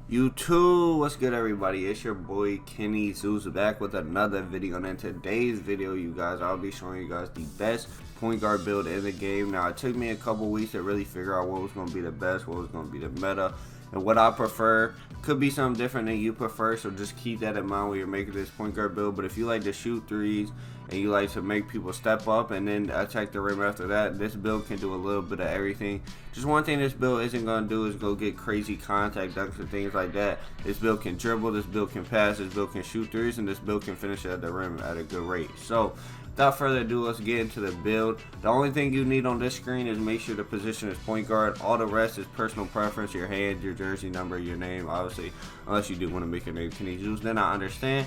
YouTube, what's good everybody? It's your boy KennyZeus back with another video, and in today's video, you guys, I'll be showing you guys the best point guard build in the game. Now, it took me a couple weeks to really figure out what was going to be the best, what was going to be the meta, and what I prefer. Could be something different than you prefer, so just keep that in mind when you're making this point guard build. But if you like to shoot threes and you like to make people step up and then attack the rim after that, this build can do a little bit of everything. Just one thing this build isn't going to do is go get crazy contact dunks and things like that. This build can dribble, this build can pass, this build can shoot threes, and this build can finish at the rim at a good rate. So without further ado, let's get into the build. The only thing you need on this screen is make sure the position is point guard. All the rest is personal preference, your hand, your jersey number, your name, obviously, unless you do want to make your name KennyZeus, then I understand.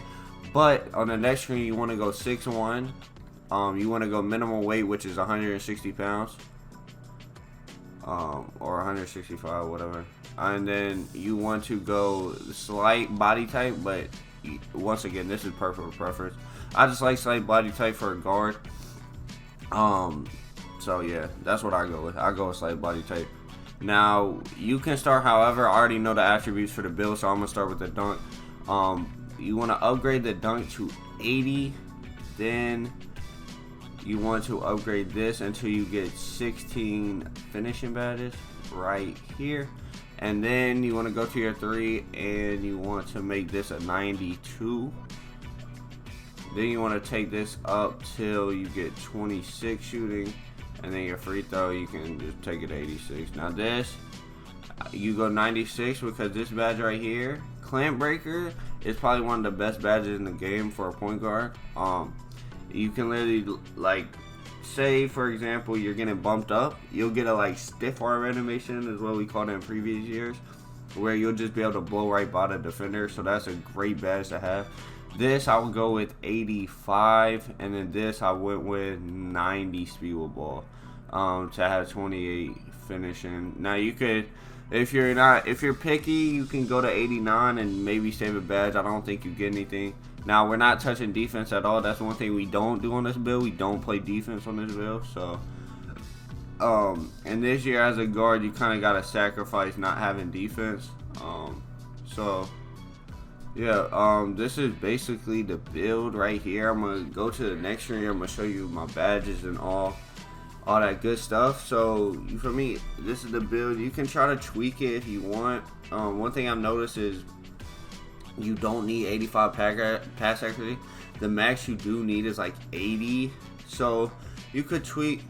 But on the next screen, you want to go 6'1". You want to go minimum weight, which is 160 pounds. Or 165, whatever. And then you want to go slight body type, but once again, this is personal preference. I just like slight body type for a guard. So yeah, that's what I go with. I go with slight body type. Now you can start however. I already know the attributes for the build, so I'm gonna start with the dunk. You want to upgrade the dunk to 80, then you want to upgrade this until you get 16 finishing badges right here, and then you want to go to your 3 and you want to make this a 92. Then you want to take this up till you get 26 shooting, and then your free throw you can just take it to 86. Now this, you go 96 because this badge right here, Clamp Breaker, is probably one of the best badges in the game for a point guard. You can literally, like, say for example you're getting bumped up, you'll get a like stiff arm animation, is what we called it in previous years, where you'll just be able to blow right by the defender. So that's a great badge to have. This I would go with 85, and then this I went with 90 speed with ball, to have 28 finishing. Now you could, if you're picky, you can go to 89 and maybe save a badge. I don't think you get anything. Now we're not touching defense at all. That's one thing we don't do on this build. We don't play defense on this build. So and this year as a guard, you kind of got to sacrifice not having defense. So yeah, this is basically the build right here. I'm gonna go to the next screen. I'm gonna show you my badges and all that good stuff. So for me, this is the build. You can try to tweak it if you want. One thing I've noticed is you don't need 85 pass accuracy. The max you do need is like 80. So you could tweak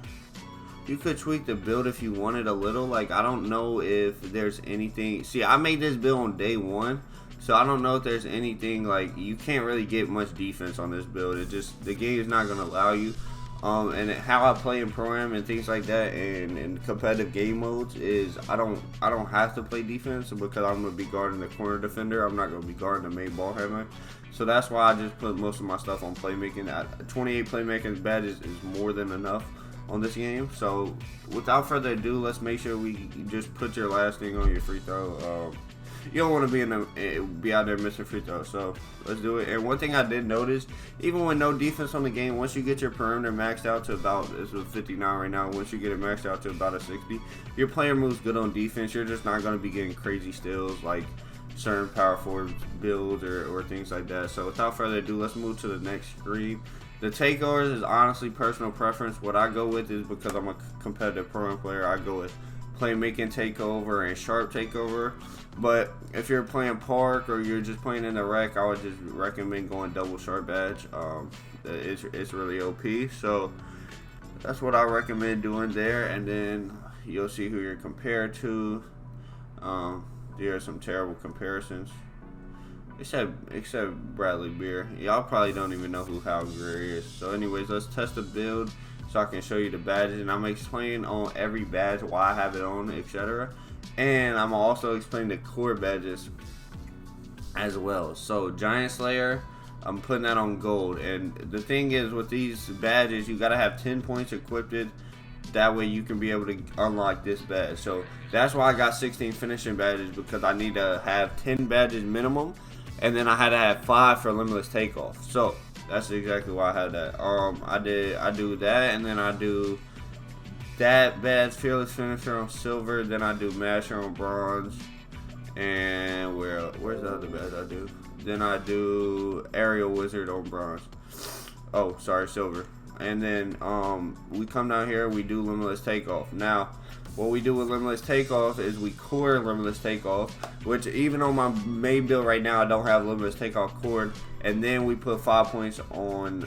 the build if you wanted a little. Like, I don't know if there's anything. See, I made this build on day 1. So I don't know if there's anything, like, you can't really get much defense on this build. It just, the game is not going to allow you. And how I play in pro-am and things like that, and in competitive game modes, is I don't have to play defense because I'm going to be guarding the corner defender. I'm not going to be guarding the main ball handler. So that's why I just put most of my stuff on playmaking. 28 playmaking badges is more than enough on this game. So without further ado, let's make sure we just put your last thing on your free throw. You don't want to be out there missing free throws, so let's do it. And one thing I did notice, even with no defense on the game, once you get your perimeter maxed out to about, it's a 59 right now, once you get it maxed out to about a 60, your player moves good on defense. You're just not going to be getting crazy steals like certain power forward builds or things like that. So without further ado, let's move to the next screen. The takeovers is honestly personal preference. What I go with is, because I'm a competitive pro player, I go with playmaking takeover and sharp takeover. But if you're playing park or you're just playing in the rec, I would just recommend going double sharp badge. It's really OP. So that's what I recommend doing there, and then you'll see who you're compared to. There are some terrible comparisons, except Bradley Beer. Y'all probably don't even know who Hal Greer is. So anyways, let's test the build so I can show you the badges, and I'm explaining on every badge why I have it on, etc. And I'm also explaining the core badges as well. So Giant Slayer, I'm putting that on gold. And the thing is, with these badges, you gotta have 10 points equipped. That way you can be able to unlock this badge. So that's why I got 16 finishing badges, because I need to have 10 badges minimum, and then I had to have 5 for limitless takeoff. So that's exactly why I had that. I do that, and then I do that badge, fearless finisher on silver. Then I do masher on bronze, and where else? other badge I do? Then I do Aerial Wizard on bronze. Oh, sorry, silver. And then we come down here, we do Limitless Takeoff. Now, what we do with Limitless Takeoff is we core Limitless Takeoff, which even on my main build right now, I don't have Limitless Takeoff cord. And then we put 5 points on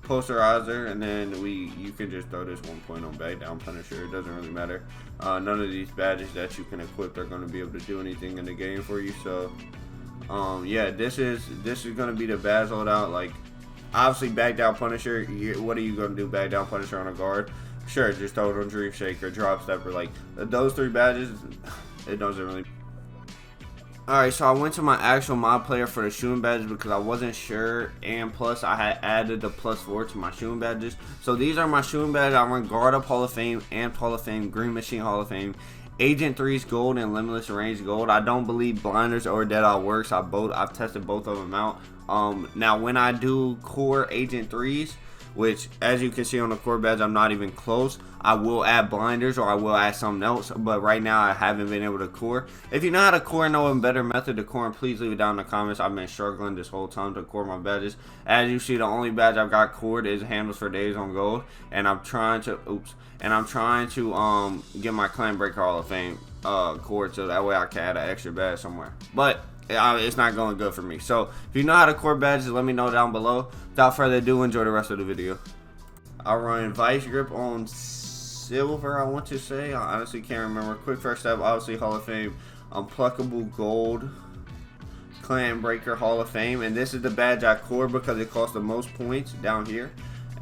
Posterizer, and then you can just throw this 1 point on Back Down Punisher. It doesn't really matter. None of these badges that you can equip are going to be able to do anything in the game for you. So yeah, this is going to be the badge loadout. Like, obviously Back Down Punisher, what are you going to do? Back Down Punisher on a guard? Sure, just throw it on Dream Shaker, Drop Stepper. Like, those 3 badges, it doesn't really. Alright, so I went to my actual mod player for the shooting badges because I wasn't sure, and plus I had added the +4 to my shooting badges. So these are my shooting badges. I run Guard Up Hall of Fame, Amped Hall of Fame, Green Machine Hall of Fame, Agent 3's Gold, and Limitless Range Gold. I don't believe Blinders or Deadeye works. I've tested both of them out. Now when I do core Agent 3's, which as you can see on the core badge, I'm not even close, I will add Blinders or I will add something else, but right now I haven't been able to core. If you know how to core and know a better method to core, please leave it down in the comments. I've been struggling this whole time to core my badges. As you see, the only badge I've got cored is Handles for Days on Gold, and I'm trying to get my Clan Breaker Hall of Fame cored, so that way I can add an extra badge somewhere. But it's not going good for me. So if you know how to core badges, let me know down below. Without further ado, enjoy the rest of the video. I run Vice Grip on silver, I want to say. I honestly can't remember. Quick First Step, obviously Hall of Fame. Unpluckable Gold, Clan Breaker Hall of Fame. And this is the badge I core because it costs the most points down here.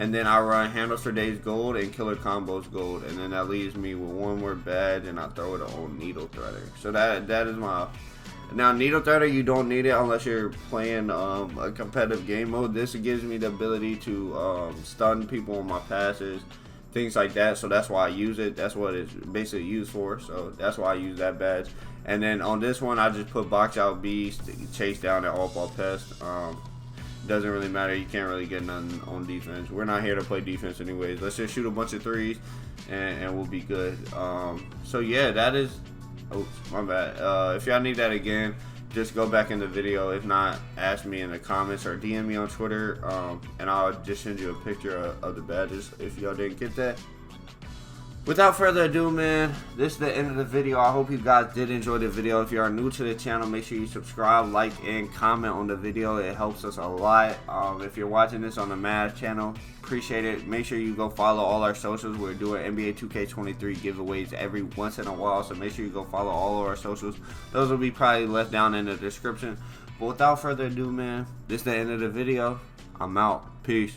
And then I run Handles for Days Gold and Killer Combos Gold. And then that leaves me with one more badge, and I throw it on Needle Threader. So that is my... Now, Needle Threader, you don't need it unless you're playing a competitive game mode. This gives me the ability to stun people on my passes, things like that. So that's why I use it. That's what it's basically used for. So that's why I use that badge. And then on this one, I just put Box Out Beast, Chase Down, and All Ball Pest. Doesn't really matter. You can't really get nothing on defense. We're not here to play defense anyways. Let's just shoot a bunch of threes, and we'll be good. So yeah, that is... Oops, my bad. If y'all need that again, just go back in the video. If not, ask me in the comments or DM me on Twitter, and I'll just send you a picture of the badges if y'all didn't get that. Without further ado, man, this is the end of the video. I hope you guys did enjoy the video. If you are new to the channel, make sure you subscribe, like, and comment on the video. It helps us a lot. If you're watching this on the Mad channel, appreciate it. Make sure you go follow all our socials. We're doing NBA 2K23 giveaways every once in a while, so make sure you go follow all of our socials. Those will be probably left down in the description. But without further ado, man, this is the end of the video. I'm out. Peace.